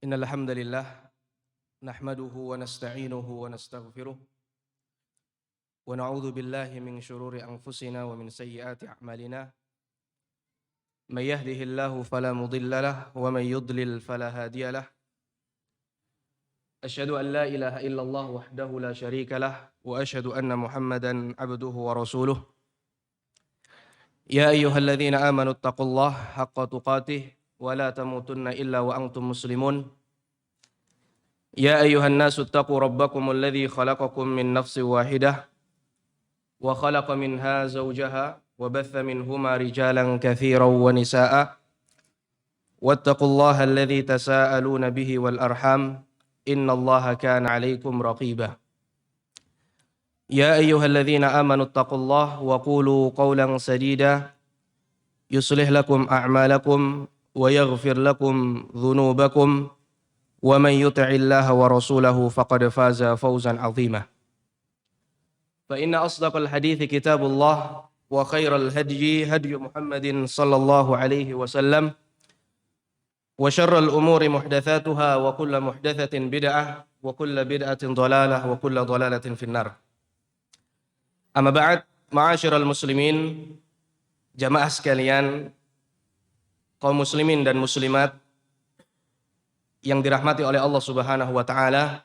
Innal hamdalillah nahmaduhu wa nasta'inuhu wa nastaghfiruh wa na'udzu billahi min shururi anfusina wa min sayyiati a'malina. May yahdihillahu fala mudilla lahu wa may yudlil fala hadiya lahu. Asyhadu an la ilaha illallah wahdahu la syarika lahu wa asyhadu anna Muhammadan abduhu wa rasuluh. Ya ayyuhalladzina amanu taqullaha haqqa tuqatih wa la tamutunna illa wa antum muslimun. Ya ayyuhan nasu taqu rabbakumul ladzi khalaqakum min nafsin wahidah wa khalaqa minha zawjaha wa batha minhuma rijalan katsiran wa nisaa'a wattaqullaha alladzi tasaaluna bihi wal arham innallaha kana 'alaikum raqiba. Ya ayyuhalladzina amanu taqullaha wa qulu qawlan sadida yuslih lakum a'malakum wa yaghfir lakum dhunubakum wa man yuti'illaha wa rasulahu faqad faza fawzan 'azima. Fa inna asdaqal hadithi kitabullah wa khairal hadyi hadyu Muhammadin sallallahu alaihi wasallam wa syarral umuri muhdatsatuha wa kullu muhdatsatin bid'ah wa kullu bid'atin dhalalah wa kullu dhalalatin finnar. Amma ba'd, ma'asyiral muslimin, jamaah sekalian, kaum muslimin dan muslimat yang dirahmati oleh Allah Subhanahu wa taala,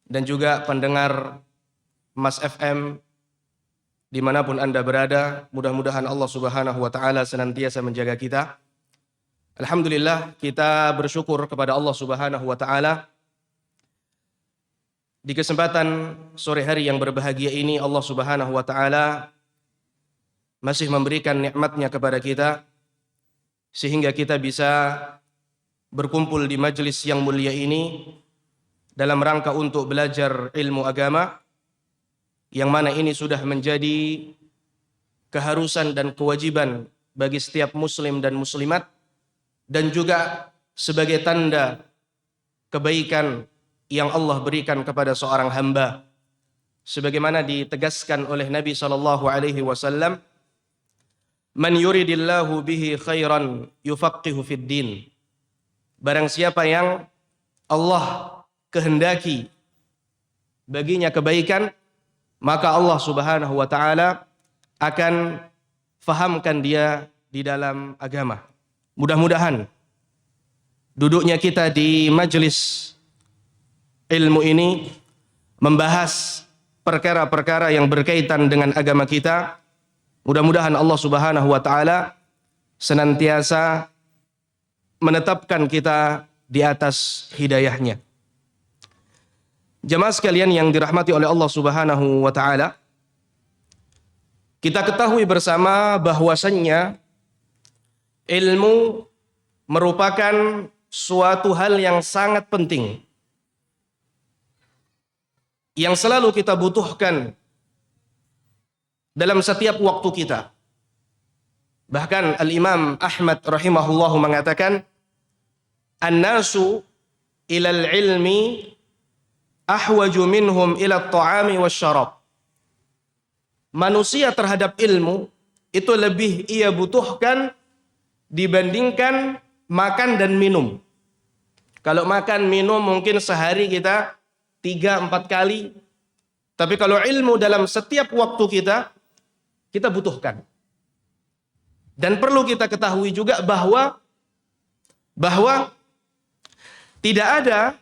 dan juga pendengar Mas FM dimanapun Anda berada, mudah-mudahan Allah Subhanahu wa taala senantiasa menjaga kita. Alhamdulillah, kita bersyukur kepada Allah Subhanahu wa taala di kesempatan sore hari yang berbahagia ini. Allah Subhanahu wa taala masih memberikan nikmatnya kepada kita sehingga kita bisa berkumpul di majelis yang mulia ini dalam rangka untuk belajar ilmu agama, yang mana ini sudah menjadi keharusan dan kewajiban bagi setiap muslim dan muslimat, dan juga sebagai tanda kebaikan yang Allah berikan kepada seorang hamba, sebagaimana ditegaskan oleh Nabi SAW, man yuridillahu bihi khairan yufaqihu fid din. Barang siapa yang Allah kehendaki baginya kebaikan, maka Allah Subhanahu wa taala akan fahamkan dia di dalam agama. Mudah-mudahan duduknya kita di majelis ilmu ini membahas perkara-perkara yang berkaitan dengan agama kita. Mudah-mudahan Allah Subhanahu wa taala senantiasa menetapkan kita di atas hidayahnya. Jamaah sekalian yang dirahmati oleh Allah Subhanahu wa taala, kita ketahui bersama bahwasannya ilmu merupakan suatu hal yang sangat penting, yang selalu kita butuhkan dalam setiap waktu kita. Bahkan Al-Imam Ahmad rahimahullahu mengatakan, an-nasu ilal ilmi ahwaju minhum ila at-ta'ami wasyarab. Manusia terhadap ilmu itu lebih ia butuhkan dibandingkan makan dan minum. Kalau makan minum mungkin sehari kita 3-4 kali, tapi kalau ilmu dalam setiap waktu kita butuhkan. Dan perlu kita ketahui juga bahwa tidak ada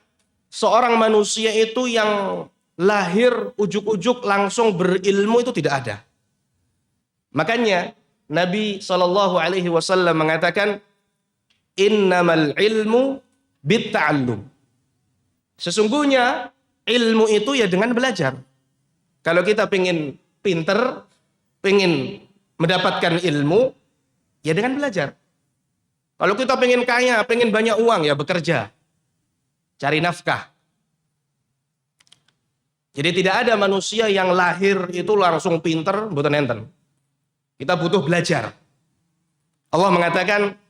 seorang manusia itu yang lahir ujuk-ujuk langsung berilmu, itu tidak ada. Makanya Nabi SAW mengatakan, innamal ilmu bitta'allum. Sesungguhnya ilmu itu ya dengan belajar. Kalau kita pengen pinter, pengen mendapatkan ilmu, ya dengan belajar. Kalau kita pengen kaya, pengen banyak uang, ya bekerja, cari nafkah. Jadi tidak ada manusia yang lahir itu langsung pinter, mboten enten. Kita butuh belajar. Allah mengatakan,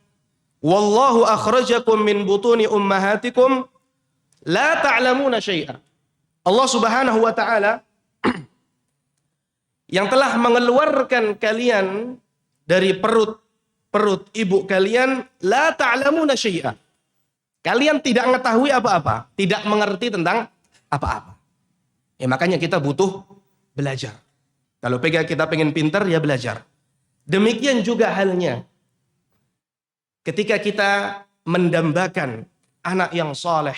wallahu akhrajakum min butuni ummahatikum la ta'lamuna syai'a. Allah Subhanahu wa taala yang telah mengeluarkan kalian dari perut ibu kalian, la ta'lamuna syai'a. Kalian tidak mengetahui apa-apa, tidak mengerti tentang apa-apa. Ya makanya kita butuh belajar. Kalau kita pengen pintar, ya belajar. Demikian juga halnya ketika kita mendambakan anak yang soleh,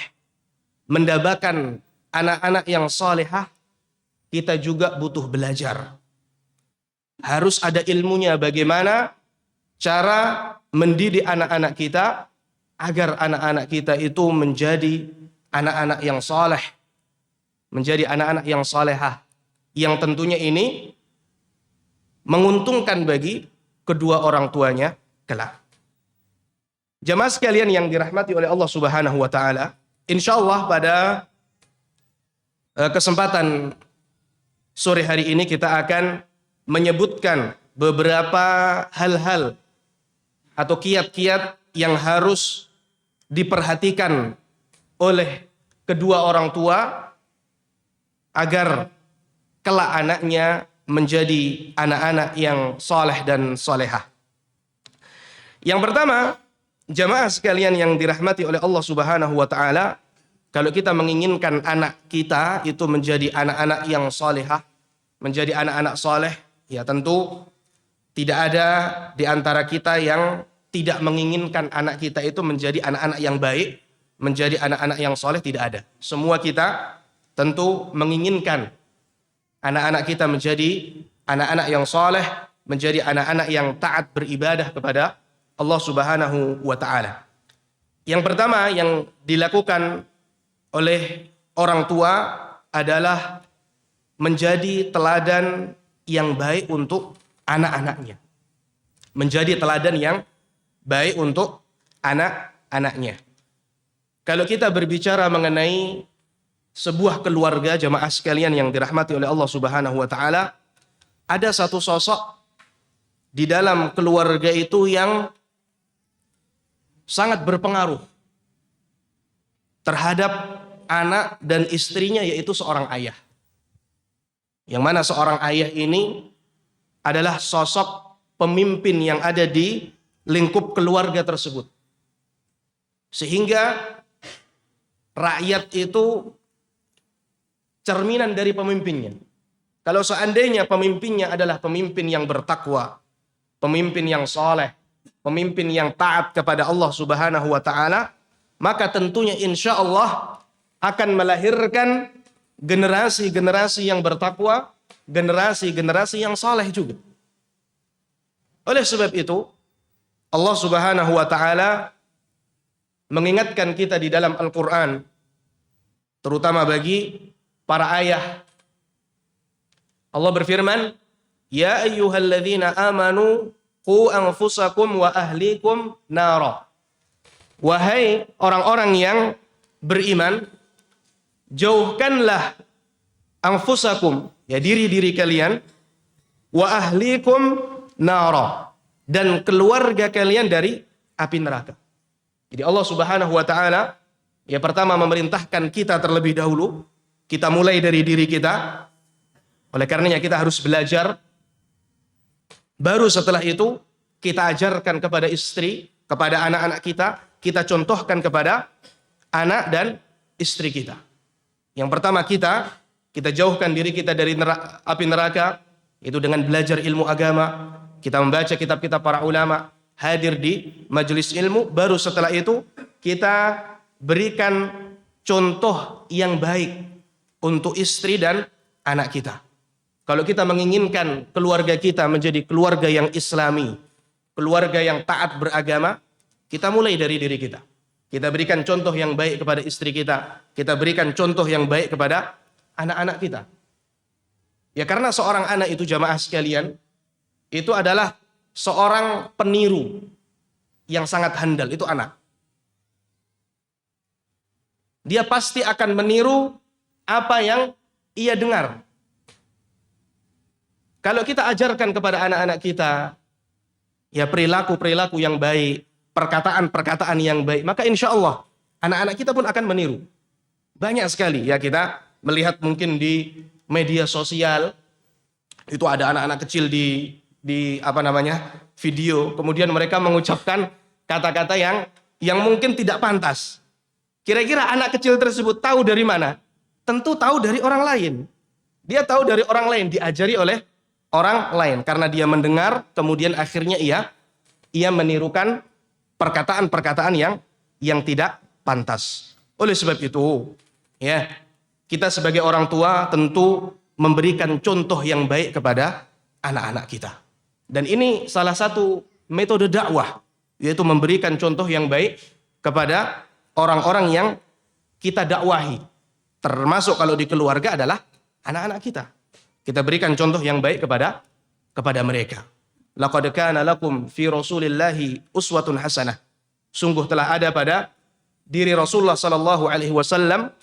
mendambakan anak-anak yang solehah, kita juga butuh belajar. Harus ada ilmunya bagaimana cara mendidik anak-anak kita agar anak-anak kita itu menjadi anak-anak yang soleh, menjadi anak-anak yang solehah, yang tentunya ini menguntungkan bagi kedua orang tuanya kelak. Jamaah sekalian yang dirahmati oleh Allah Subhanahu wa taala, insyaallah pada kesempatan sore hari ini kita akan menyebutkan beberapa hal-hal atau kiat-kiat yang harus diperhatikan oleh kedua orang tua agar kelak anaknya menjadi anak-anak yang soleh dan solehah. Yang pertama, jamaah sekalian yang dirahmati oleh Allah Subhanahu wa taala, kalau kita menginginkan anak kita itu menjadi anak-anak yang solehah, menjadi anak-anak soleh, ya tentu tidak ada di antara kita yang tidak menginginkan anak kita itu menjadi anak-anak yang baik, menjadi anak-anak yang soleh, tidak ada. Semua kita tentu menginginkan anak-anak kita menjadi anak-anak yang soleh, menjadi anak-anak yang taat beribadah kepada Allah Subhanahu wa ta'ala. Yang pertama yang dilakukan oleh orang tua adalah menjadi teladan yang baik untuk anak-anaknya. Menjadi teladan yang baik untuk anak-anaknya. Kalau kita berbicara mengenai sebuah keluarga, jamaah sekalian yang dirahmati oleh Allah Subhanahu wa ta'ala, ada satu sosok di dalam keluarga itu yang sangat berpengaruh terhadap anak dan istrinya, yaitu seorang ayah. Yang mana seorang ayah ini adalah sosok pemimpin yang ada di lingkup keluarga tersebut. Sehingga rakyat itu cerminan dari pemimpinnya. Kalau seandainya pemimpinnya adalah pemimpin yang bertakwa, pemimpin yang soleh, pemimpin yang taat kepada Allah Subhanahu wa ta'ala, maka tentunya insya Allah akan melahirkan generasi-generasi yang bertakwa, generasi-generasi yang soleh juga. Oleh sebab itu, Allah Subhanahu wa ta'ala mengingatkan kita di dalam Al-Quran, terutama bagi para ayah. Allah berfirman, Ya ayyuhalladzina amanu qu anfusakum wa ahlikum nara. Wahai orang-orang yang beriman, jauhkanlah anfusakum, ya diri-diri kalian, wa ahlikum nara, dan keluarga kalian dari api neraka. Jadi Allah Subhanahu wa ta'ala ya pertama memerintahkan kita terlebih dahulu, kita mulai dari diri kita. Oleh karenanya kita harus belajar. Baru setelah itu kita ajarkan kepada istri, kepada anak-anak kita, kita contohkan kepada anak dan istri kita. Yang pertama kita jauhkan diri kita dari api neraka, itu dengan belajar ilmu agama, kita membaca kitab-kitab para ulama, hadir di majelis ilmu. Baru setelah itu kita berikan contoh yang baik untuk istri dan anak kita. Kalau kita menginginkan keluarga kita menjadi keluarga yang islami, keluarga yang taat beragama, kita mulai dari diri kita. Kita berikan contoh yang baik kepada istri kita, kita berikan contoh yang baik kepada anak-anak kita. Ya karena seorang anak itu, jamaah sekalian, itu adalah seorang peniru yang sangat handal, itu anak. Dia pasti akan meniru apa yang ia dengar. Kalau kita ajarkan kepada anak-anak kita ya perilaku-perilaku yang baik, perkataan-perkataan yang baik, maka insya Allah anak-anak kita pun akan meniru. Banyak sekali ya kita melihat mungkin di media sosial itu ada anak-anak kecil di video, kemudian mereka mengucapkan kata-kata yang mungkin tidak pantas. Kira-kira anak kecil tersebut tahu dari mana? Tentu tahu dari orang lain. Dia tahu dari orang lain, diajari oleh orang lain. Karena dia mendengar, kemudian akhirnya ia menirukan perkataan-perkataan yang tidak pantas. Oleh sebab itu, ya, kita sebagai orang tua tentu memberikan contoh yang baik kepada anak-anak kita. Dan ini salah satu metode dakwah, yaitu memberikan contoh yang baik kepada orang-orang yang kita dakwahi. Termasuk kalau di keluarga adalah anak-anak kita. Kita berikan contoh yang baik kepada mereka. Laqad kana lakum fi Rasulillahi uswatun hasanah. Sungguh telah ada pada diri Rasulullah sallallahu alaihi wasallam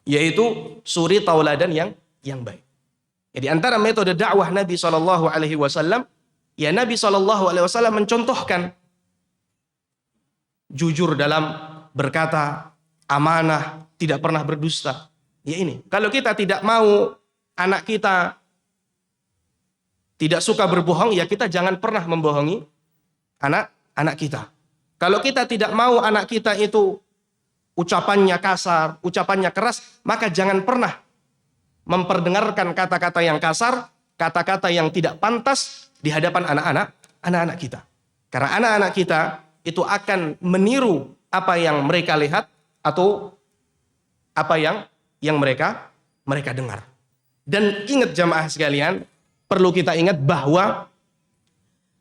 yaitu suri tauladan yang baik. Jadi antara metode dakwah Nabi sallallahu alaihi wasallam, ya Nabi sallallahu alaihi wasallam mencontohkan jujur dalam berkata, amanah, tidak pernah berdusta. Ya ini, kalau kita tidak mau anak kita tidak suka berbohong, ya kita jangan pernah membohongi anak kita. Kalau kita tidak mau anak kita itu ucapannya kasar, ucapannya keras, maka jangan pernah memperdengarkan kata-kata yang kasar, kata-kata yang tidak pantas di hadapan anak-anak kita. Karena anak-anak kita itu akan meniru apa yang mereka lihat atau apa yang mereka dengar. Dan ingat jamaah sekalian, perlu kita ingat bahwa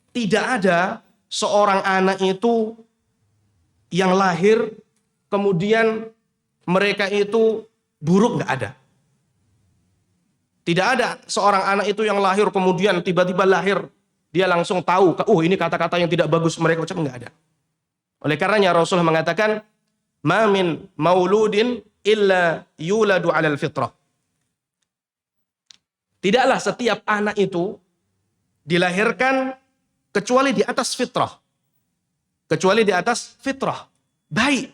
tidak ada seorang anak itu yang lahir kemudian mereka itu buruk, nggak ada. Tidak ada seorang anak itu yang lahir kemudian tiba-tiba lahir dia langsung tahu, oh ini kata-kata yang tidak bagus mereka ucap, nggak ada. Oleh karenanya Rasulullah mengatakan, ma min mauludin illa yuladu 'alal fitrah. Tidaklah setiap anak itu dilahirkan kecuali di atas fitrah. Kecuali di atas fitrah. Baik.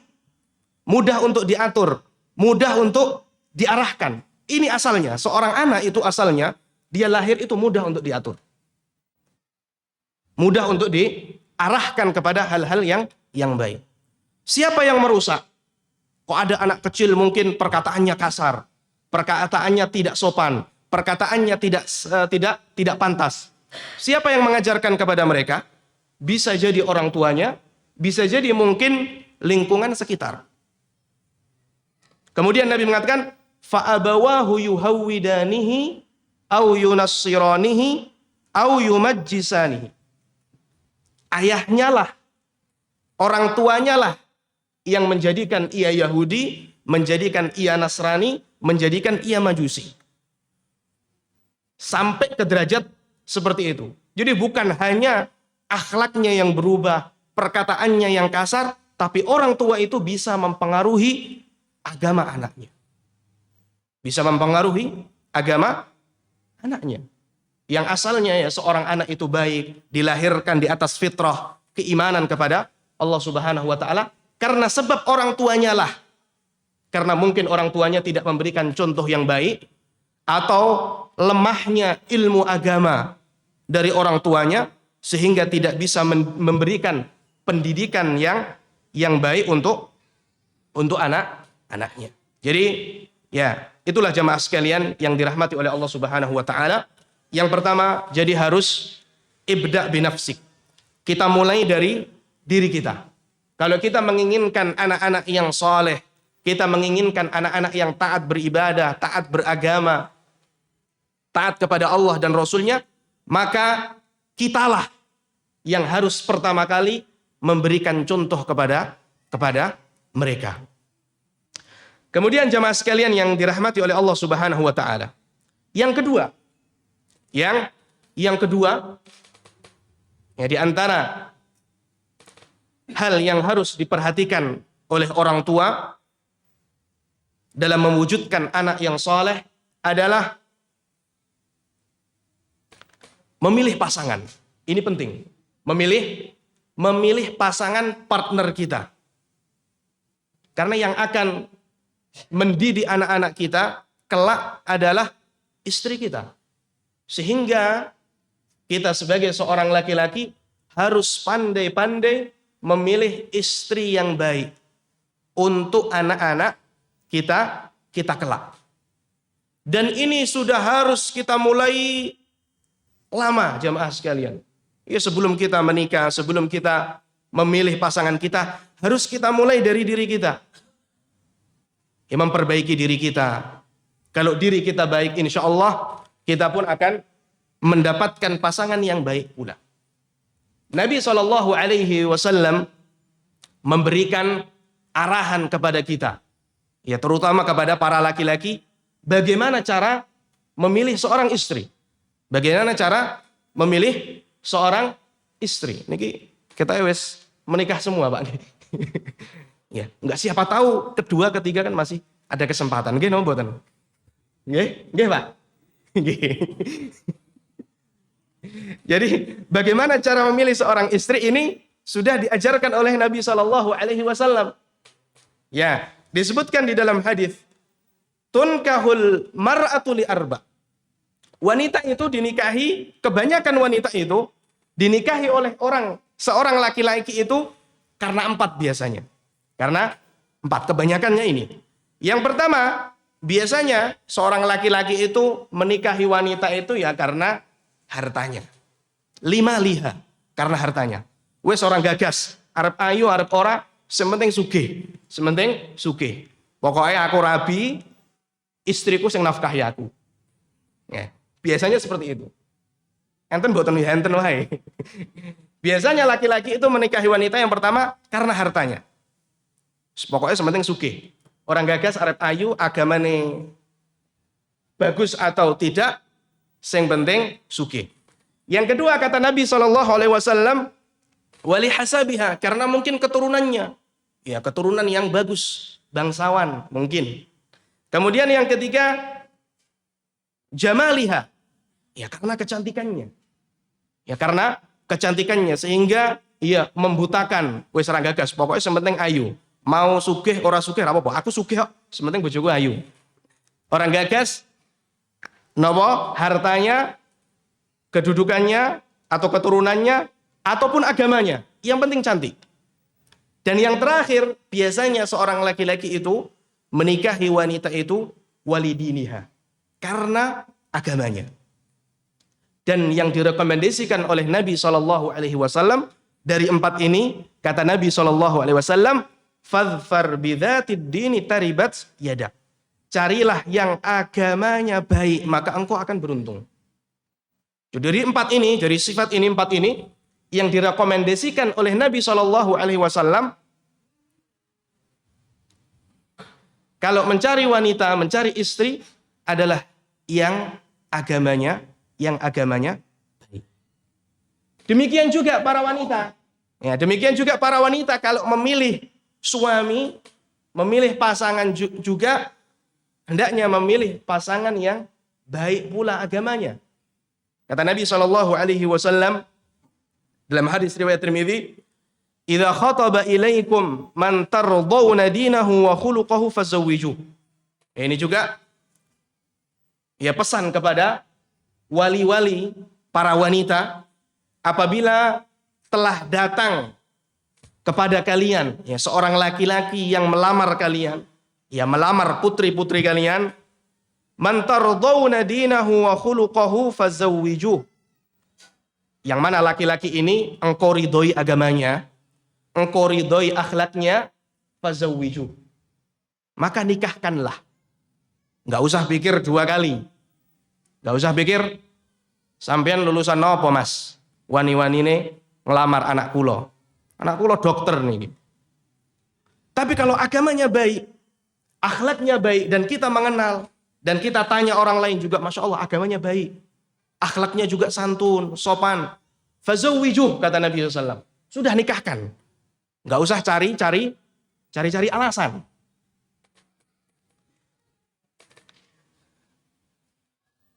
Mudah untuk diatur. Mudah untuk diarahkan. Ini asalnya. Seorang anak itu asalnya, dia lahir itu mudah untuk diatur. Mudah untuk diarahkan kepada hal-hal yang baik. Siapa yang merusak? Kok ada anak kecil mungkin perkataannya kasar. Perkataannya tidak sopan. Perkataannya tidak pantas. Siapa yang mengajarkan kepada mereka? Bisa jadi orang tuanya, bisa jadi mungkin lingkungan sekitar. Kemudian Nabi mengatakan, fa'abawahu yuhawwidanihi au yunassiranihi au yumajjisanihi. Ayahnya lah, orang tuanya lah yang menjadikan ia Yahudi, menjadikan ia Nasrani, menjadikan ia Majusi. Sampai ke derajat seperti itu. Jadi bukan hanya akhlaknya yang berubah, perkataannya yang kasar, tapi orang tua itu bisa mempengaruhi agama anaknya. Bisa mempengaruhi agama anaknya. Yang asalnya ya seorang anak itu baik, dilahirkan di atas fitrah, keimanan kepada Allah Subhanahu wa taala, karena sebab orang tuanya lah. Karena mungkin orang tuanya tidak memberikan contoh yang baik, atau lemahnya ilmu agama dari orang tuanya sehingga tidak bisa memberikan pendidikan yang baik untuk anak-anaknya. Jadi ya, itulah jamaah sekalian yang dirahmati oleh Allah Subhanahu wa taala. Yang pertama, jadi harus ibda' binafsik. Kita mulai dari diri kita. Kalau kita menginginkan anak-anak yang soleh, kita menginginkan anak-anak yang taat beribadah, taat beragama, taat kepada Allah dan Rasulnya, maka kitalah yang harus pertama kali memberikan contoh kepada mereka. Kemudian jamaah sekalian yang dirahmati oleh Allah Subhanahu wa taala. Yang kedua, yang kedua, ya di antara hal yang harus diperhatikan oleh orang tua dalam mewujudkan anak yang saleh adalah memilih pasangan. Ini penting. Memilih pasangan partner kita. Karena yang akan mendidik anak-anak kita kelak adalah istri kita. Sehingga kita sebagai seorang laki-laki harus pandai-pandai memilih istri yang baik untuk anak-anak kita kelak. Dan ini sudah harus kita mulai lama, jamaah sekalian. Ya, sebelum kita menikah, sebelum kita memilih pasangan kita, harus kita mulai dari diri kita. Ya, memperbaiki diri kita. Kalau diri kita baik, insya Allah kita pun akan mendapatkan pasangan yang baik pula. Nabi SAW memberikan arahan kepada kita, ya terutama kepada para laki-laki, bagaimana cara memilih seorang istri. Bagaimana cara memilih seorang istri. Niki kita wes menikah semua, Pak. Ya, enggak, siapa tahu kedua, ketiga kan masih ada kesempatan. Nggih napa mboten? Nggih, Pak. Nggih. Jadi, bagaimana cara memilih seorang istri ini sudah diajarkan oleh Nabi SAW. Ya, disebutkan di dalam hadis, tunkahul mar'atu li arba. Wanita itu dinikahi, kebanyakan wanita itu dinikahi oleh seorang laki-laki itu karena 4 biasanya. Karena 4 kebanyakannya ini. Yang pertama, biasanya seorang laki-laki itu menikahi wanita itu ya karena hartanya. 5 liha, karena hartanya. Wes orang gagas, arep ayu, arep ora, sementing sugih. Sementing sugih. Pokoknya aku rabi, istriku sing nafkahi aku. Ya, biasanya seperti itu. Enten mboten enten wae. Biasanya laki-laki itu menikahi wanita yang pertama karena hartanya. Pokoknya sementing sugih. Orang gagas arep ayu, agamane bagus atau tidak, sing penting sugih. Yang kedua kata Nabi SAW, wali hasabiha, karena mungkin keturunannya, ya keturunan yang bagus, bangsawan mungkin. Kemudian yang ketiga, jamaliha, ya karena kecantikannya. Ya karena kecantikannya sehingga ia membutakan wis ra gagas, pokoknya sementing ayu. Mau sugih ora sugih ora apa-apa, aku sugih kok, sementing bojoku ayu. Orang gagas napa hartanya, kedudukannya atau keturunannya ataupun agamanya, yang penting cantik. Dan yang terakhir, biasanya seorang laki-laki itu menikahi wanita itu walidiniha, karena agamanya. Dan yang direkomendasikan oleh Nabi SAW dari 4 ini, kata Nabi SAW, fadhfar bidzatid dini taribat yadak. Carilah yang agamanya baik, maka engkau akan beruntung. Jadi dari 4 ini, dari sifat ini 4 ini, yang direkomendasikan oleh Nabi SAW, kalau mencari wanita, mencari istri adalah yang agamanya baik. Demikian juga para wanita. Ya, demikian juga para wanita kalau memilih suami, memilih pasangan juga hendaknya memilih pasangan yang baik pula agamanya. Kata Nabi SAW dalam hadis riwayat Tirmidzi, "Idza khataba ilaikum man tardawna dinahu wa khuluquhu fazawwijuh." Ini juga ya pesan kepada wali-wali para wanita, apabila telah datang kepada kalian ya seorang laki-laki yang melamar kalian, ya melamar putri-putri kalian, man tardawna dinahu wa khuluquhu fazawwijuh. Yang mana laki-laki ini engkau ridhoi agamanya, engkau ridhoi akhlaknya, fazawwijuh. Maka nikahkanlah. Enggak usah pikir 2 kali. Enggak usah pikir sampean lulusan nopo Mas? Wani-wanine ngelamar anak kula. Anak kula dokter nih. Tapi kalau agamanya baik, akhlaknya baik, dan kita mengenal, dan kita tanya orang lain juga, Masya Allah agamanya baik, akhlaknya juga santun, sopan, fazawwijuh, kata Nabi SAW. Sudah nikahkan. Nggak usah cari-cari alasan.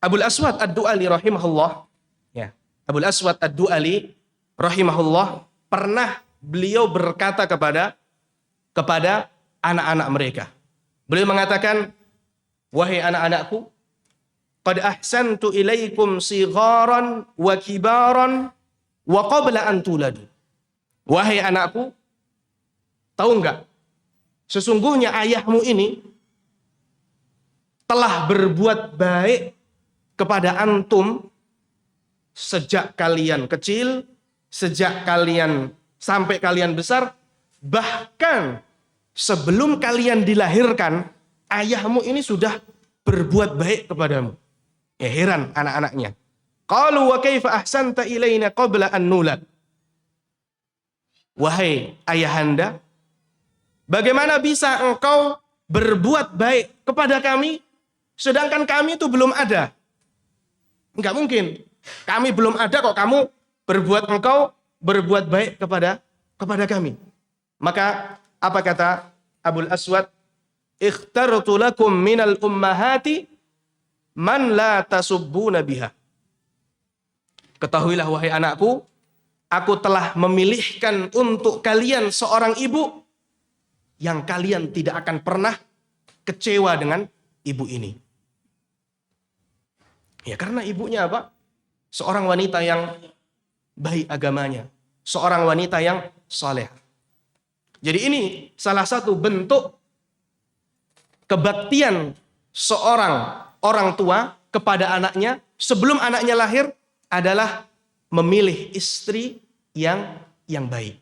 Abul Aswad Ad-Du'ali rahimahullah, ya, Abul Aswad Ad-Du'ali rahimahullah, pernah beliau berkata kepada anak-anak mereka. Beliau mengatakan, wahai anak-anakku, qad ahsantu ilaikum sigharan wa kibaran wa qabla an tuladu. Wahai anakku, tahu enggak? sesungguhnya ayahmu ini telah berbuat baik kepada antum sejak kalian kecil, sejak kalian sampai kalian besar, bahkan sebelum kalian dilahirkan, ayahmu ini sudah berbuat baik kepadamu. Ya heran anak-anaknya. Qalu wa kaifa ahsanta ilaina qabla an nulad. Wahai ayahanda, bagaimana bisa engkau berbuat baik kepada kami sedangkan kami itu belum ada? Enggak mungkin. Kami belum ada kok engkau berbuat baik kepada kami. Maka apa kata Abul Aswad? Ikhtartu lakum minal ummahati man la tasubbuna biha. Ketahuilah wahai anakku, aku telah memilihkan untuk kalian seorang ibu yang kalian tidak akan pernah kecewa dengan ibu ini. Ya karena ibunya apa? Seorang wanita yang baik agamanya, seorang wanita yang saleh. Jadi ini salah satu bentuk kebaktian seorang orang tua kepada anaknya sebelum anaknya lahir adalah memilih istri yang baik.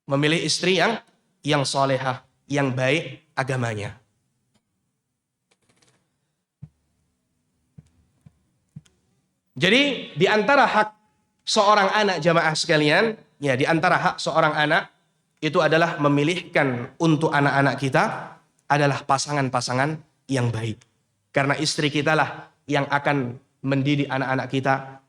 Memilih istri yang salehah, yang baik agamanya. Jadi di antara hak seorang anak jamaah sekalian, ya di antara hak seorang anak itu adalah memilihkan untuk anak-anak kita adalah pasangan-pasangan yang baik. Karena istri kita lah yang akan mendidik anak-anak kita,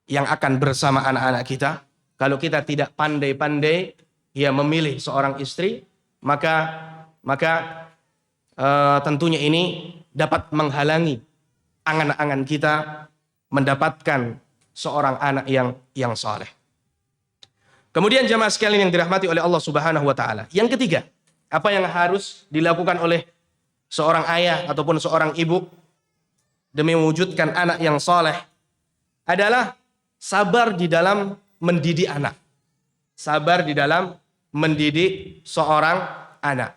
yang akan bersama anak-anak kita. Kalau kita tidak pandai-pandai ya memilih seorang istri, maka tentunya ini dapat menghalangi angan-angan kita mendapatkan seorang anak yang saleh. Kemudian jamaah sekalian yang dirahmati oleh Allah Subhanahu wa taala. Yang ketiga, apa yang harus dilakukan oleh seorang ayah ataupun seorang ibu demi mewujudkan anak yang saleh adalah sabar di dalam mendidik anak. Sabar di dalam mendidik seorang anak.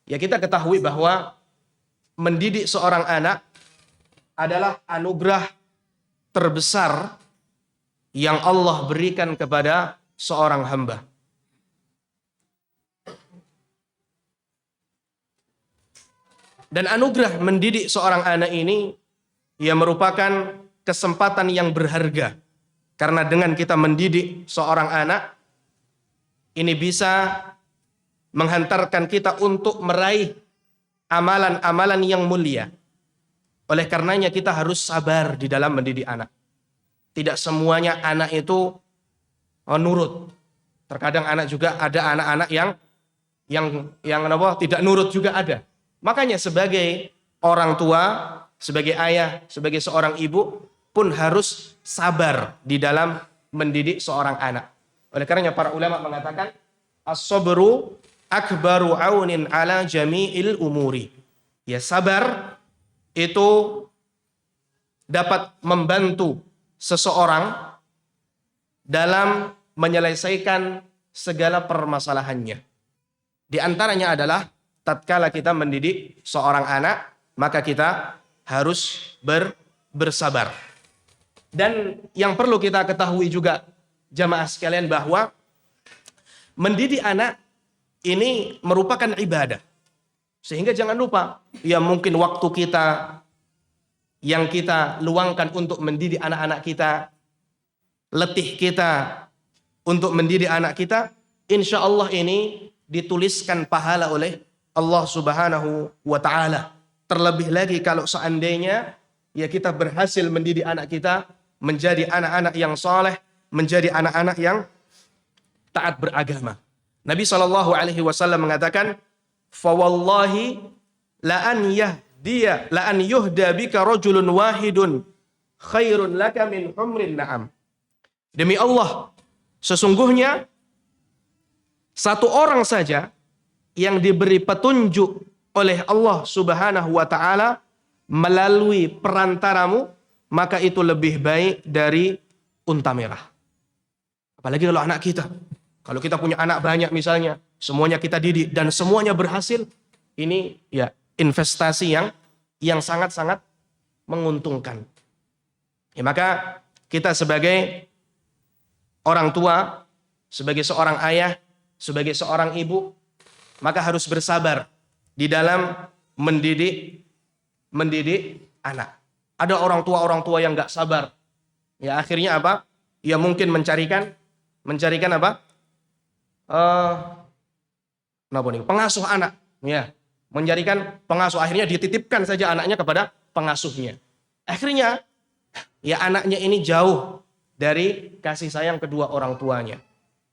Ya kita ketahui bahwa mendidik seorang anak adalah anugerah terbesar yang Allah berikan kepada seorang hamba. Dan anugerah mendidik seorang anak ini ia merupakan kesempatan yang berharga. Karena dengan kita mendidik seorang anak ini bisa menghantarkan kita untuk meraih amalan-amalan yang mulia. Oleh karenanya kita harus sabar di dalam mendidik anak. Tidak semuanya anak itu nurut. Terkadang anak juga ada anak-anak yang tidak nurut juga ada. Makanya sebagai orang tua, sebagai ayah, sebagai seorang ibu pun harus sabar di dalam mendidik seorang anak. Oleh karenanya para ulama mengatakan as-sabru akbaru aunin ala jami'il umuri. Ya sabar itu dapat membantu seseorang dalam menyelesaikan segala permasalahannya. Di antaranya adalah tatkala kita mendidik seorang anak, maka kita harus bersabar. Dan yang perlu kita ketahui juga jamaah sekalian bahwa mendidik anak ini merupakan ibadah. Sehingga jangan lupa, ya mungkin waktu kita yang kita luangkan untuk mendidik anak-anak kita, letih kita untuk mendidik anak kita, insya Allah ini dituliskan pahala oleh Allah Subhanahu wa ta'ala. Terlebih lagi kalau seandainya ya kita berhasil mendidik anak kita menjadi anak-anak yang saleh, menjadi anak-anak yang taat beragama. Nabi SAW mengatakan, "Fawallahi la an yuhda bika rajulun wahidun khairun laka min humrin na'am." Demi Allah, sesungguhnya satu orang saja yang diberi petunjuk oleh Allah Subhanahu wa taala melalui perantaramu, maka itu lebih baik dari unta merah. Apalagi kalau anak kita. Kalau kita punya anak banyak misalnya, semuanya kita didik, dan semuanya berhasil, ini ya investasi yang sangat-sangat menguntungkan. Ya, maka kita sebagai orang tua, sebagai seorang ayah, sebagai seorang ibu, maka harus bersabar di dalam mendidik anak. Ada orang tua yang nggak sabar. Ya, akhirnya apa? Ya mungkin mencarikan apa? Pengasuh anak. Ya, mencarikan pengasuh. Akhirnya dititipkan saja anaknya kepada pengasuhnya. Akhirnya ya anaknya ini jauh dari kasih sayang kedua orang tuanya.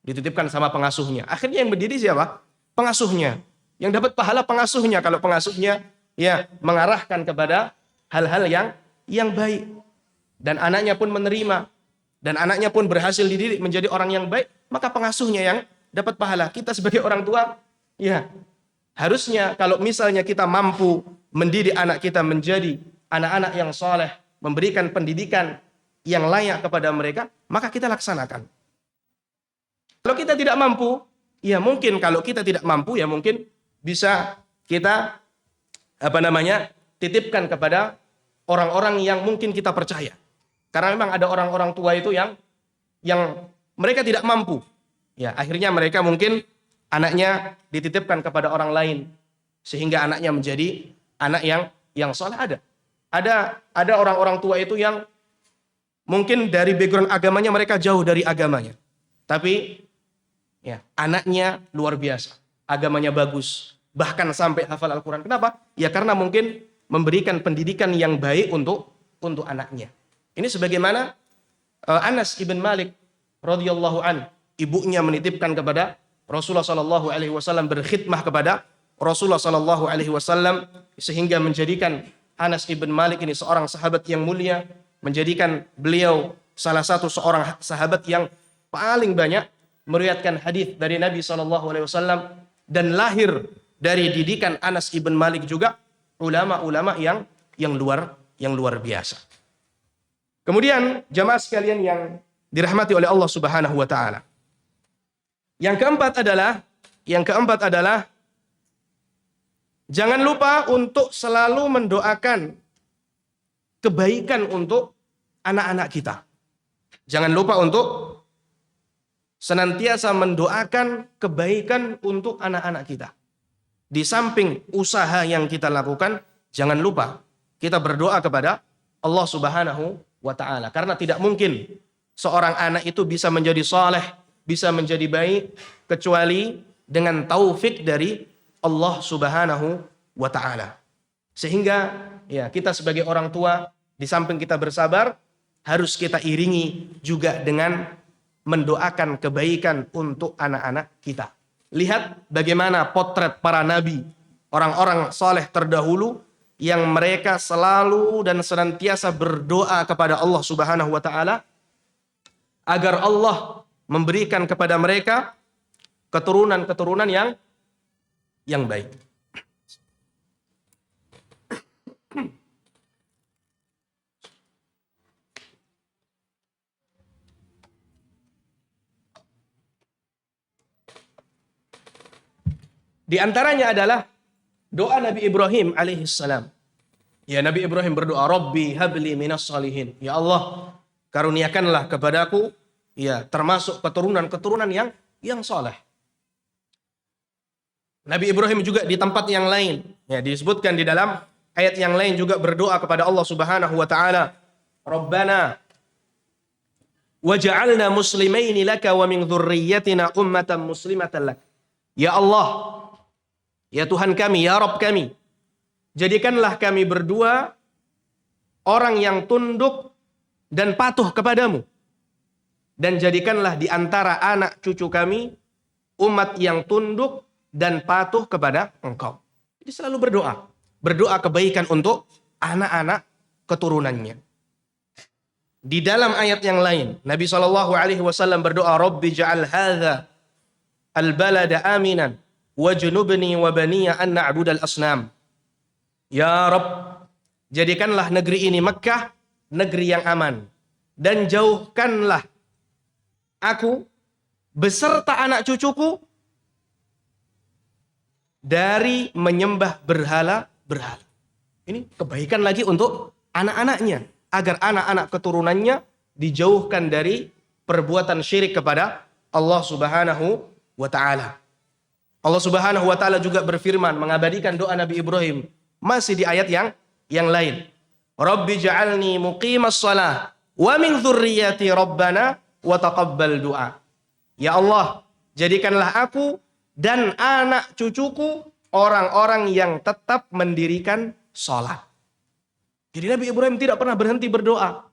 Dititipkan sama pengasuhnya. Akhirnya yang mendidik siapa? Pengasuhnya. Yang dapat pahala pengasuhnya. Kalau pengasuhnya ya mengarahkan kepada hal-hal yang baik. Dan anaknya pun menerima. Dan anaknya pun berhasil dididik menjadi orang yang baik. Maka pengasuhnya yang dapat pahala. Kita sebagai orang tua, ya harusnya kalau misalnya kita mampu mendidik anak kita menjadi anak-anak yang soleh, memberikan pendidikan yang layak kepada mereka, maka kita laksanakan. Kalau kita tidak mampu, ya mungkin bisa kita titipkan kepada orang-orang yang mungkin kita percaya. Karena memang ada orang-orang tua itu yang mereka tidak mampu. Ya, akhirnya mereka mungkin anaknya dititipkan kepada orang lain sehingga anaknya menjadi anak yang soleh. Ada orang-orang tua itu yang mungkin dari background agamanya mereka jauh dari agamanya. Tapi ya, anaknya luar biasa. Agamanya bagus. Bahkan sampai hafal Al-Quran. Kenapa? Ya karena mungkin memberikan pendidikan yang baik untuk anaknya. Ini sebagaimana Anas ibn Malik radhiyallahu an, ibunya menitipkan kepada Rasulullah sallallahu alaihi wasallam, berkhidmah kepada Rasulullah sallallahu alaihi wasallam, sehingga menjadikan Anas ibn Malik ini seorang sahabat yang mulia, menjadikan beliau salah satu seorang sahabat yang paling banyak meriwayatkan hadis dari Nabi sallallahu alaihi wasallam, dan lahir dari didikan Anas ibn Malik juga ulama-ulama yang luar biasa. Kemudian jamaah sekalian yang dirahmati oleh Allah Subhanahu wa taala. Yang keempat adalah jangan lupa untuk selalu mendoakan kebaikan untuk anak-anak kita. Jangan lupa untuk senantiasa mendoakan kebaikan untuk anak-anak kita. Di samping usaha yang kita lakukan, jangan lupa kita berdoa kepada Allah Subhanahu wa ta'ala. Karena tidak mungkin seorang anak itu bisa menjadi saleh, bisa menjadi baik, kecuali dengan taufik dari Allah Subhanahu wa ta'ala. Sehingga ya kita sebagai orang tua, di samping kita bersabar, harus kita iringi juga dengan mendoakan kebaikan untuk anak-anak kita. Lihat bagaimana potret para nabi, orang-orang saleh terdahulu, yang mereka selalu dan senantiasa berdoa kepada Allah Subhanahu wa taala agar Allah memberikan kepada mereka keturunan-keturunan yang baik. Di antaranya adalah doa Nabi Ibrahim alaihissalam. Ya, Nabi Ibrahim berdoa, Rabbi habli minas salihin. Ya Allah, karuniakanlah kepadaku ya termasuk keturunan-keturunan yang saleh. Nabi Ibrahim juga di tempat yang lain, ya disebutkan di dalam ayat yang lain juga berdoa kepada Allah Subhanahu wa taala, Rabbana waj'alna muslimaini laka wa min dzurriyyatina ummatan muslimatan lak. Ya Allah, ya Tuhan kami, ya Rabb kami, jadikanlah kami berdua orang yang tunduk dan patuh kepadamu. Dan jadikanlah di antara anak cucu kami umat yang tunduk dan patuh kepada Engkau. Jadi selalu berdoa. Berdoa kebaikan untuk anak-anak keturunannya. Di dalam ayat yang lain, Nabi SAW berdoa, Rabbi ja'al hadha al-balada aminan wajnubni wa baniya an na'budal asnam. Ya Rabb, jadikanlah negeri ini Mekkah negeri yang aman, dan jauhkanlah aku beserta anak cucuku dari menyembah berhala-berhala. Ini kebaikan lagi untuk anak-anaknya, agar anak-anak keturunannya dijauhkan dari perbuatan syirik kepada Allah Subhanahu wa taala. Allah Subhanahu wa taala juga berfirman mengabadikan doa Nabi Ibrahim masih di ayat yang lain. Rabbi ja'alni muqimas shalah wa min dzurriyyati rabbana wa taqabbal du'a. Ya Allah, jadikanlah aku dan anak cucuku orang-orang yang tetap mendirikan sholat. Jadi Nabi Ibrahim tidak pernah berhenti berdoa.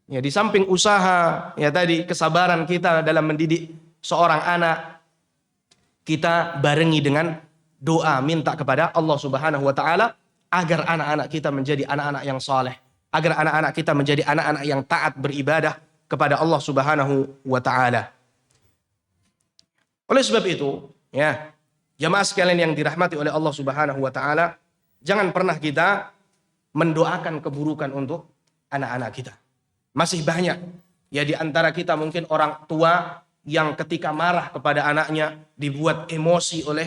Ya, di samping usaha, ya tadi kesabaran kita dalam mendidik seorang anak, kita barengi dengan doa minta kepada Allah Subhanahu wa taala agar anak-anak kita menjadi anak-anak yang saleh, agar anak-anak kita menjadi anak-anak yang taat beribadah kepada Allah Subhanahu wa taala. Oleh sebab itu, ya, jamaah sekalian yang dirahmati oleh Allah Subhanahu wa taala, jangan pernah kita mendoakan keburukan untuk anak-anak kita. Masih banyak ya di antara kita mungkin orang tua yang ketika marah kepada anaknya dibuat emosi oleh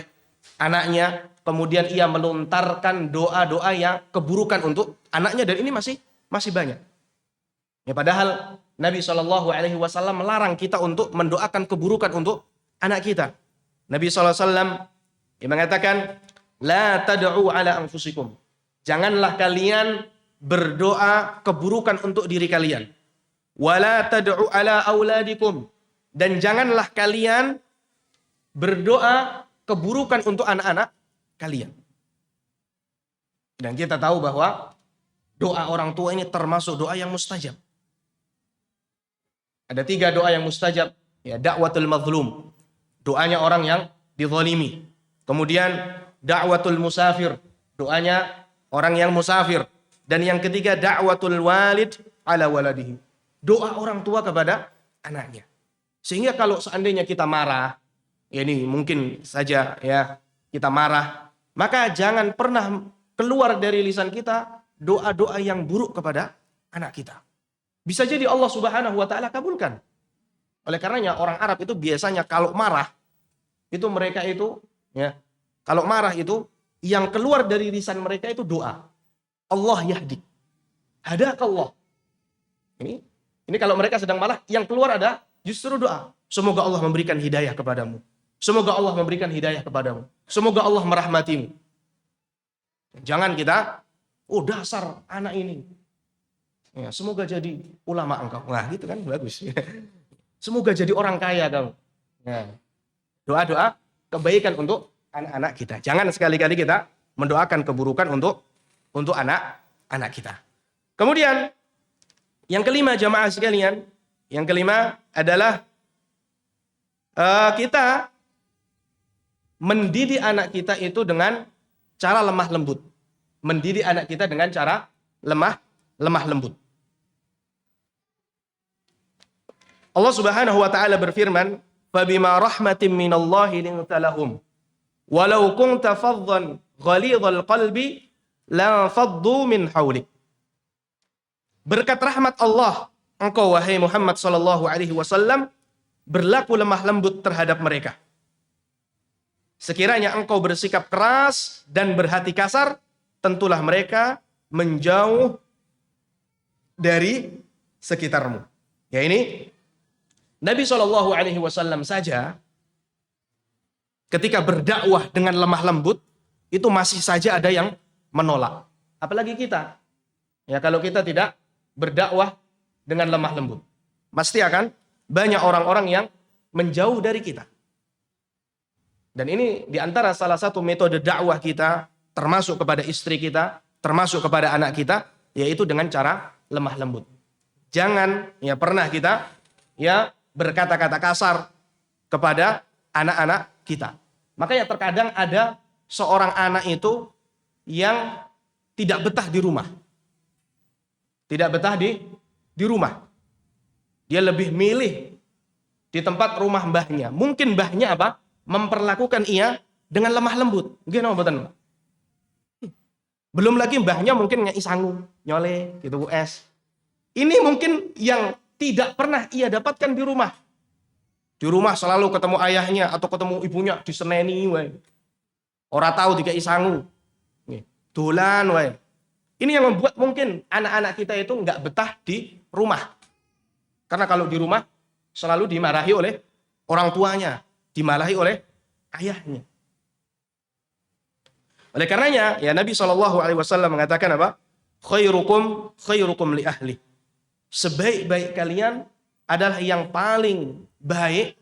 anaknya, kemudian ia melontarkan doa-doa yang keburukan untuk anaknya, dan ini masih banyak. Ya, padahal Nabi SAW melarang kita untuk mendoakan keburukan untuk anak kita. Nabi SAW yang mengatakan, la tad'u ala anfusikum. Janganlah kalian berdoa keburukan untuk diri kalian. Wala tad'u ala auladikum. Dan janganlah kalian berdoa keburukan untuk anak-anak kalian. Dan kita tahu bahwa doa orang tua ini termasuk doa yang mustajab. Ada 3 doa yang mustajab. Ya, da'watul mazlum. Doanya orang yang dizalimi. Kemudian da'watul musafir. Doanya orang yang musafir. Dan yang ketiga da'watul walid ala waladihi. Doa orang tua kepada anaknya. Sehingga kalau seandainya kita marah, ya ini mungkin saja ya kita marah, maka jangan pernah keluar dari lisan kita doa-doa yang buruk kepada anak kita. Bisa jadi Allah Subhanahu wa taala kabulkan. Oleh karenanya orang Arab itu biasanya kalau marah, itu mereka itu ya, kalau marah itu yang keluar dari lisan mereka itu doa. Allah yahdi. Hadakallah. Ini kalau mereka sedang marah, yang keluar ada justru doa. Semoga Allah memberikan hidayah kepadamu. Semoga Allah memberikan hidayah kepadamu. Semoga Allah merahmatimu. Jangan kita, oh dasar anak ini. Ya, semoga jadi ulama engkau. Nah gitu kan, bagus. Semoga jadi orang kaya kamu. Ya. Doa-doa kebaikan untuk anak-anak kita. Jangan sekali-kali kita mendoakan keburukan untuk anak-anak kita. Kemudian, yang kelima jamaah sekalian, yang kelima adalah kita mendidik anak kita itu dengan cara lemah lembut. Mendidik anak kita dengan cara lemah lembut. Allah Subhanahu wa taala berfirman, "Fabima rahmatin minallahi linta lahum, walau kunta faddan ghalidhal qalbi la faddu min hawlik." Berkat rahmat Allah, engkau wahai Muhammad sallallahu alaihi wasallam berlaku lemah lembut terhadap mereka. Sekiranya engkau bersikap keras dan berhati kasar, tentulah mereka menjauh dari sekitarmu. Ya, ini Nabi sallallahu alaihi wasallam saja ketika berdakwah dengan lemah lembut itu masih saja ada yang menolak. Apalagi kita. Ya, kalau kita tidak berdakwah dengan lemah lembut, pasti akan banyak orang-orang yang menjauh dari kita. Dan ini diantara salah satu metode dakwah kita, termasuk kepada istri kita, termasuk kepada anak kita, yaitu dengan cara lemah lembut. Jangan ya pernah kita ya berkata-kata kasar kepada anak-anak kita. Makanya terkadang ada seorang anak itu yang tidak betah di rumah. Tidak betah di rumah. Dia lebih milih di tempat rumah mbahnya. Mungkin mbahnya apa? Memperlakukan ia dengan lemah lembut. Mungkin apa betul? Belum lagi mbahnya mungkin ngeisangu, nyole, gitu es. Ini mungkin yang tidak pernah ia dapatkan di rumah. Di rumah selalu ketemu ayahnya atau ketemu ibunya diseneni. Ora tahu dikai sangu. Dolan wae. Ini yang membuat mungkin anak-anak kita itu nggak betah di rumah. Karena kalau di rumah selalu dimarahi oleh orang tuanya, dimarahi oleh ayahnya. Oleh karenanya, ya Nabi SAW mengatakan apa? Khairukum li ahli. Sebaik-baik kalian adalah yang paling baik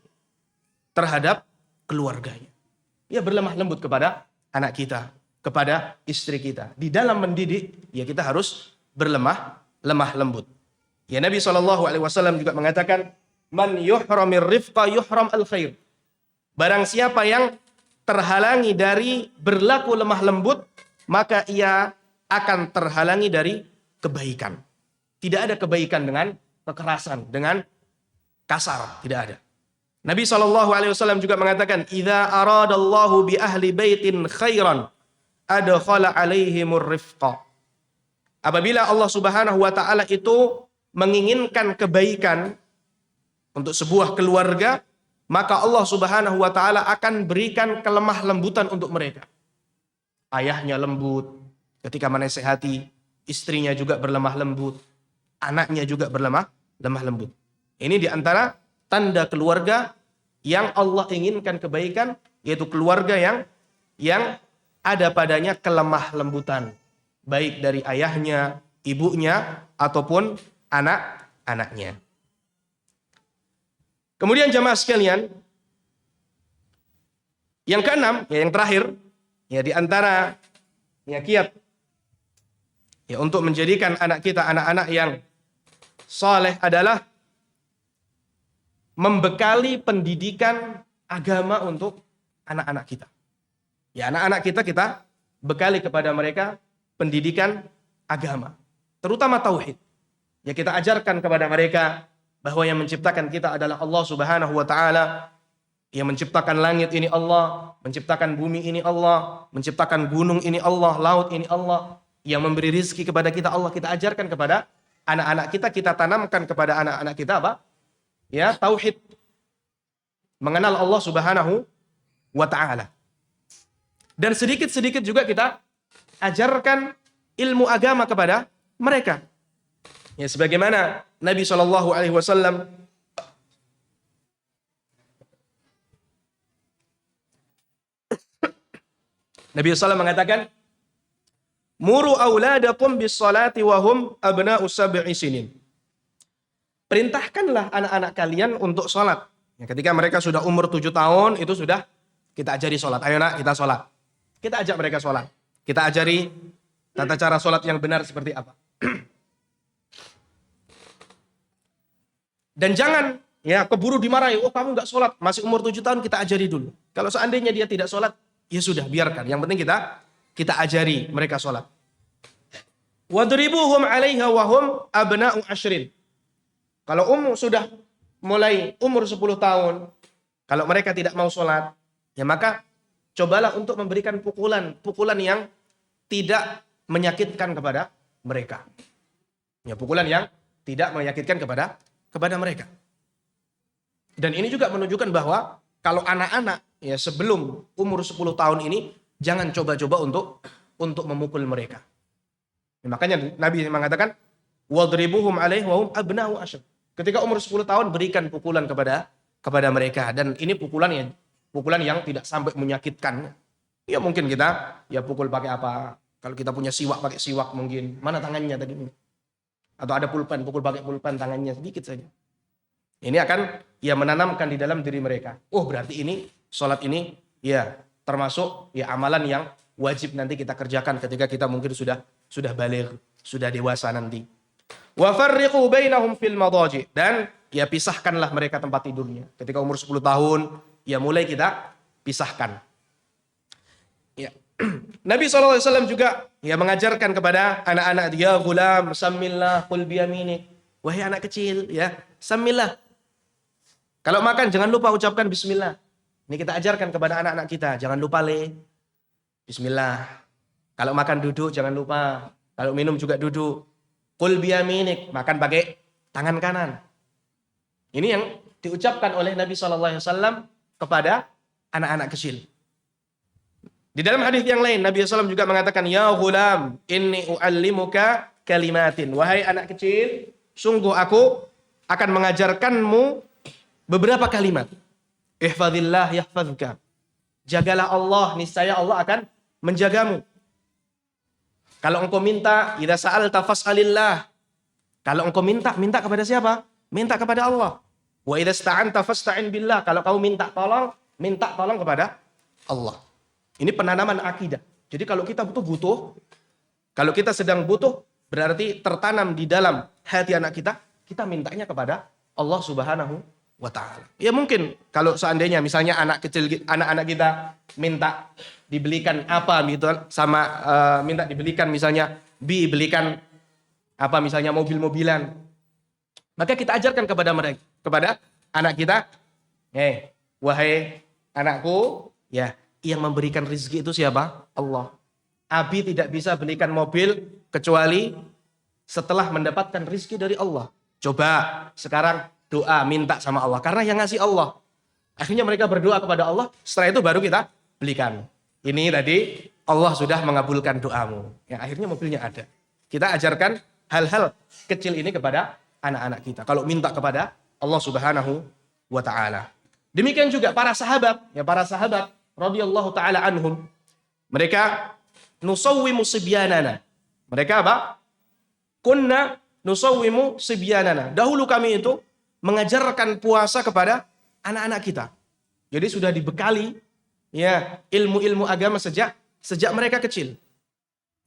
terhadap keluarganya. Ya berlemah lembut kepada anak kita, kepada istri kita. Di dalam mendidik, ya kita harus lemah lembut. Ya Nabi SAW juga mengatakan, man yuhramir rifqa yuhram al khair. Barang siapa yang terhalangi dari berlaku lemah lembut, maka ia akan terhalangi dari kebaikan. Tidak ada kebaikan dengan kekerasan, dengan kasar, tidak ada. Nabi SAW juga mengatakan, idza aradallahu bi ahli baitin khairan adkhala alaihimur rifqa. Apabila Allah Subhanahu wa taala itu menginginkan kebaikan untuk sebuah keluarga, maka Allah Subhanahu wa taala akan berikan kelemah lembutan untuk mereka. Ayahnya lembut ketika menasihati, istrinya juga berlemah lembut, anaknya juga berlemah lembut. Ini diantara tanda keluarga yang Allah inginkan kebaikan, yaitu keluarga yang ada padanya kelemah lembutan, baik dari ayahnya, ibunya, ataupun anak-anaknya. Kemudian jamaah sekalian, yang keenam, ya yang terakhir, ya di antara ya kiat ya untuk menjadikan anak kita anak-anak yang saleh adalah membekali pendidikan agama untuk anak-anak kita. Ya anak-anak kita bekali kepada mereka pendidikan agama, terutama tauhid. Ya kita ajarkan kepada mereka bahwa yang menciptakan kita adalah Allah Subhanahu wa taala. Yang menciptakan langit ini Allah, menciptakan bumi ini Allah, menciptakan gunung ini Allah, laut ini Allah. Yang memberi rizki kepada kita Allah, kita ajarkan kepada anak-anak kita tanamkan kepada anak-anak kita apa? Ya, tauhid. Mengenal Allah Subhanahu wa taala. Dan sedikit-sedikit juga kita ajarkan ilmu agama kepada mereka. Ya sebagaimana Nabi SAW mengatakan, muru auladakum bis salati wa hum abna'u sab'i sinin. Perintahkanlah anak-anak kalian untuk sholat. Ya, ketika mereka sudah umur 7 tahun, itu sudah kita ajari sholat. Ayo nak, kita sholat. Kita ajak mereka sholat. Kita ajari tata cara sholat yang benar seperti apa. Dan jangan ya keburu dimarahi, oh kamu nggak sholat, masih umur 7 tahun, kita ajari dulu. Kalau seandainya dia tidak sholat, ya sudah, biarkan. Yang penting kita ajari mereka sholat. Wadribuhum 'alaiha wa hum abna'u 10. Kalau sudah mulai umur 10 tahun, kalau mereka tidak mau sholat, ya maka cobalah untuk memberikan pukulan yang tidak menyakitkan kepada mereka. Ya, pukulan yang tidak menyakitkan kepada mereka. Dan ini juga menunjukkan bahwa kalau anak-anak ya sebelum umur 10 tahun ini jangan coba-coba untuk memukul mereka. Ya, makanya Nabi mengatakan wadribuhum 'alaihi wa hum abna'u 10. Ketika umur 10 tahun berikan pukulan kepada mereka, dan ini pukulan yang tidak sampai menyakitkan. Ya mungkin kita ya pukul pakai apa? Kalau kita punya siwak, pakai siwak mungkin. Mana tangannya tadi? Atau ada pulpen, pukul pakai pulpen tangannya sedikit saja. Ini akan ya menanamkan di dalam diri mereka. Oh berarti ini sholat ini ya termasuk ya amalan yang wajib nanti kita kerjakan ketika kita mungkin sudah baligh, sudah dewasa nanti. Wa farriqu bainahum fil madaji, dan ya pisahkanlah mereka tempat tidurnya. Ketika umur 10 tahun ya mulai kita pisahkan. Ya. Nabi SAW juga ya mengajarkan kepada anak-anak, ya gulam samillah qul biyaminik. Wahai anak kecil ya, samillah. Kalau makan jangan lupa ucapkan bismillah. Ini kita ajarkan kepada anak-anak kita, jangan lupa bismillah. Kalau makan duduk jangan lupa, kalau minum juga duduk. Qul biyaminik, makan pakai tangan kanan. Ini yang diucapkan oleh Nabi SAW kepada anak-anak kecil. Di dalam hadis yang lain Nabi SAW juga mengatakan, ya ghulam inni u'allimuka kalimatin. Wahai anak kecil, sungguh aku akan mengajarkanmu beberapa kalimat. Ihfazillah yahfazka. Jagalah Allah, niscaya Allah akan menjagamu. Kalau engkau minta, idza sa'alta fas'alillah. Kalau engkau minta, minta kepada siapa? Minta kepada Allah. Wa idza ista'anta fasta'in billah. Kalau kau minta tolong kepada Allah. Ini penanaman akidah. Jadi kalau kita butuh, kalau kita sedang butuh, berarti tertanam di dalam hati anak kita mintanya kepada Allah Subhanahu wa Ta'ala. Ya mungkin kalau seandainya misalnya anak-anak kita minta dibelikan apa gitu, sama minta dibelikan misalnya belikan apa misalnya mobil-mobilan, maka kita ajarkan kepada mereka, kepada anak kita, wahai anakku, ya, yang memberikan rezeki itu siapa? Allah. Abi tidak bisa belikan mobil kecuali setelah mendapatkan rezeki dari Allah. Coba sekarang doa minta sama Allah, karena yang ngasih Allah. Akhirnya mereka berdoa kepada Allah, setelah itu baru kita belikan. Ini tadi Allah sudah mengabulkan doamu. Ya, akhirnya mobilnya ada. Kita ajarkan hal-hal kecil ini kepada anak-anak kita. Kalau minta kepada Allah Subhanahu wa Ta'ala. Demikian juga para sahabat, radhiyallahu taala anhum, mereka nusawwimu sibyanana. Mereka apa? Kunna nusawwimu sibyanana. Dahulu kami itu mengajarkan puasa kepada anak-anak kita. Jadi sudah dibekali ya ilmu-ilmu agama sejak mereka kecil.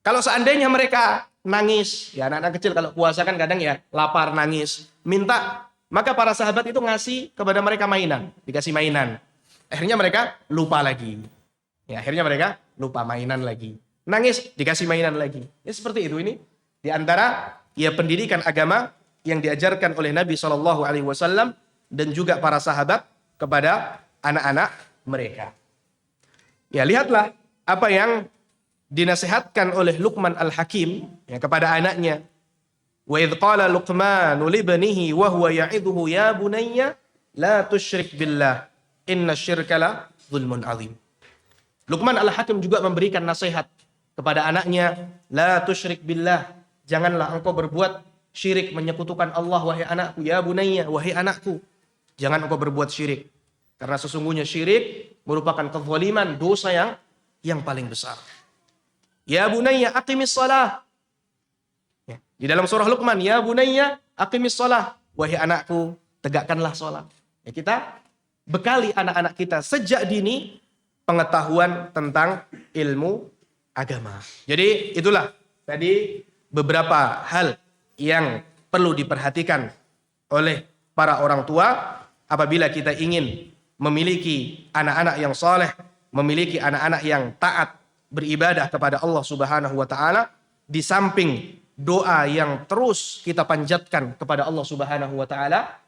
Kalau seandainya mereka nangis, ya anak-anak kecil kalau puasa kan kadang ya lapar, nangis, minta, maka para sahabat itu ngasih kepada mereka mainan, dikasih mainan. Akhirnya mereka lupa lagi. Ya, akhirnya mereka lupa mainan lagi. Nangis, dikasih mainan lagi. Ya seperti itu ini. Di antara ya pendidikan agama yang diajarkan oleh Nabi SAW dan juga para sahabat kepada anak-anak mereka. Ya lihatlah apa yang dinasihatkan oleh Luqman Al-Hakim ya, kepada anaknya. Wa idh qala Luqmanu libnihi wa huwa ya'idhuhu ya bunayya la tusyrik billah. Inna syirka la zulmun azim. Luqman Al-Hakim juga memberikan nasihat kepada anaknya, la tusyrik billah, janganlah engkau berbuat syirik, menyekutukan Allah, wahai anakku, ya bunayya, wahai anakku, jangan engkau berbuat syirik, karena sesungguhnya syirik merupakan kezaliman, dosa yang paling besar. Ya bunayya aqimis shalah. Ya, di dalam surah Luqman, ya bunayya aqimis shalah, wahai anakku, tegakkanlah salat. Ya, kita bekali anak-anak kita sejak dini pengetahuan tentang ilmu agama. Jadi itulah tadi beberapa hal yang perlu diperhatikan oleh para orang tua apabila kita ingin memiliki anak-anak yang saleh, memiliki anak-anak yang taat beribadah kepada Allah Subhanahu wa Ta'ala, di samping doa yang terus kita panjatkan kepada Allah Subhanahu wa Ta'ala.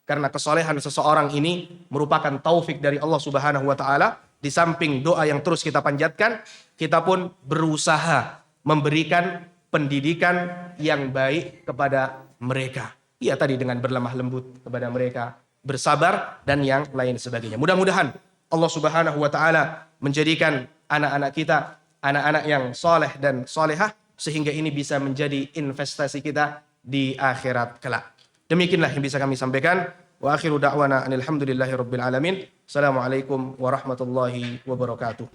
Karena kesolehan seseorang ini merupakan taufik dari Allah Subhanahu wa Ta'ala. Di samping doa yang terus kita panjatkan, kita pun berusaha memberikan pendidikan yang baik kepada mereka. Ya tadi dengan berlemah lembut kepada mereka, bersabar dan yang lain sebagainya. Mudah-mudahan Allah Subhanahu wa Ta'ala menjadikan anak-anak kita anak-anak yang soleh dan solehah, sehingga ini bisa menjadi investasi kita di akhirat kelak. Demikianlah yang bisa kami sampaikan. Wa akhiru da'wana anil hamdulillahi rabbil alamin. Assalamualaikum warahmatullahi wabarakatuh.